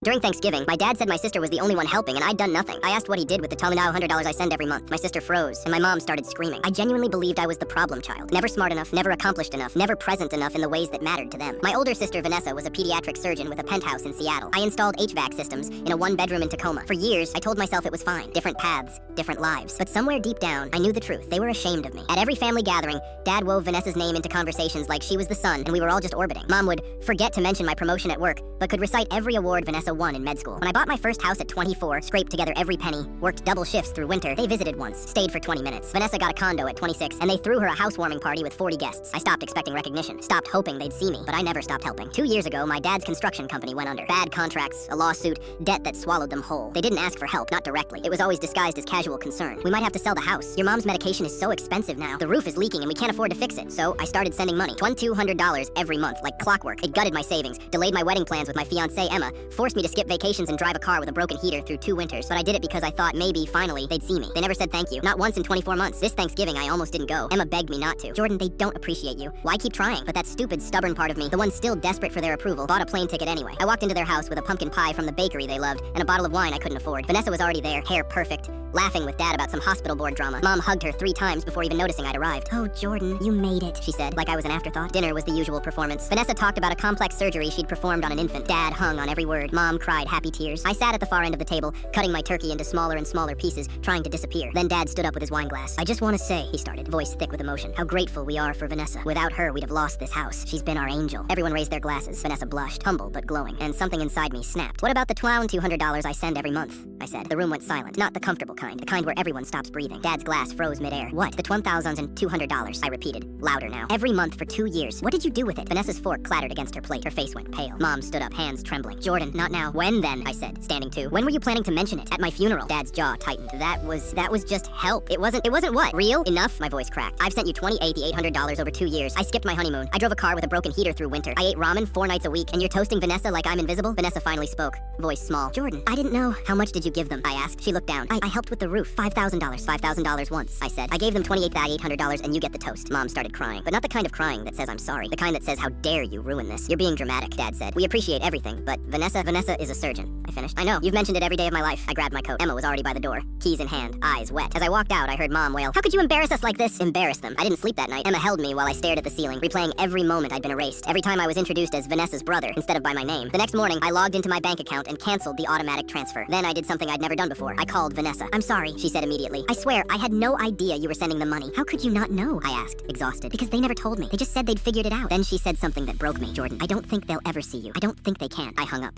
During Thanksgiving, my dad said my sister was the only one helping and I'd done nothing. I asked what he did with the $100 I send every month. My sister froze, and my mom started screaming. I genuinely believed I was the problem child. Never smart enough, never accomplished enough, never present enough in the ways that mattered to them. My older sister, Vanessa, was a pediatric surgeon with a penthouse in Seattle. I installed HVAC systems in a one-bedroom in Tacoma. For years, I told myself it was fine. Different paths, different lives. But somewhere deep down, I knew the truth. They were ashamed of me. At every family gathering, Dad wove Vanessa's name into conversations like she was the sun and we were all just orbiting. Mom would forget to mention my promotion at work, but could recite every award Vanessa won in med school. When I bought my first house at 24, scraped together every penny, worked double shifts through winter, they visited once, stayed for 20 minutes. Vanessa got a condo at 26, and they threw her a housewarming party with 40 guests. I stopped expecting recognition, stopped hoping they'd see me, but I never stopped helping. 2 years ago, my dad's construction company went under. Bad contracts, a lawsuit, debt that swallowed them whole. They didn't ask for help, not directly. It was always disguised as casual concern. We might have to sell the house. Your mom's medication is so expensive now. The roof is leaking and we can't afford to fix it. So I started sending money. $200 every month, like clockwork. It gutted my savings, delayed my wedding plans with my fiancée Emma, forced me to skip vacations and drive a car with a broken heater through 2 winters, but I did it because I thought maybe, finally, they'd see me. They never said thank you. Not once in 24 months. This Thanksgiving, I almost didn't go. Emma begged me not to. Jordan, they don't appreciate you. Why keep trying? But that stupid, stubborn part of me, the one still desperate for their approval, bought a plane ticket anyway. I walked into their house with a pumpkin pie from the bakery they loved and a bottle of wine I couldn't afford. Vanessa was already there, hair perfect, laughing with Dad about some hospital board drama. Mom hugged her 3 times before even noticing I'd arrived. "Oh, Jordan, you made it," she said, like I was an afterthought. Dinner was the usual performance. Vanessa talked about a complex surgery she'd performed on an infant. Dad hung on every word. Mom cried happy tears. I sat at the far end of the table, cutting my turkey into smaller and smaller pieces, trying to disappear. Then Dad stood up with his wine glass. "I just want to say," he started, voice thick with emotion, "how grateful we are for Vanessa. Without her, we'd have lost this house. She's been our angel." Everyone raised their glasses. Vanessa blushed, humble but glowing, and something inside me snapped. "What about the $200 I send every month?" I said. The room went silent. Not the comfortable kind, the kind where everyone stops breathing. Dad's glass froze midair. "What? The $1,200, I repeated, louder now. "Every month for 2 years. What did you do with it?" Vanessa's fork clattered against her plate. Her face went pale. Mom stood up, hands trembling. "Jordan, not now." "When then?" I said, standing too. "When were you planning to mention it?" "At my funeral." Dad's jaw tightened. That was just help. It wasn't what? Real? Enough? My voice cracked. "I've sent you $800 over 2 years. I skipped my honeymoon. I drove a car with a broken heater through winter. I ate ramen 4 nights a week, and you're toasting Vanessa like I'm invisible?" Vanessa finally spoke, voice small. "Jordan, I didn't know." "How much did you give them?" I asked. She looked down. I helped with the roof. $5,000. $5,000 once," I said. "I gave them $800 and you get the toast." Mom started crying, but not the kind of crying that says I'm sorry. The kind that says, "How dare you ruin this? You're being dramatic." Dad said, "We appreciate everything, but Vanessa is a surgeon." I finished. "I know. You've mentioned it every day of my life." I grabbed my coat. Emma was already by the door, keys in hand, eyes wet. As I walked out, I heard Mom wail, "How could you embarrass us like this?" Embarrass them. I didn't sleep that night. Emma held me while I stared at the ceiling, replaying every moment I'd been erased. Every time I was introduced as Vanessa's brother instead of by my name. The next morning, I logged into my bank account and canceled the automatic transfer. Then I did something I'd never done before. I called Vanessa. "I'm sorry," she said immediately. "I swear, I had no idea you were sending them money." "How could you not know?" I asked, exhausted. "Because they never told me. They just said they'd figured it out." Then she said something that broke me. "Jordan, I don't think they'll ever see you. I don't think they can." I hung up.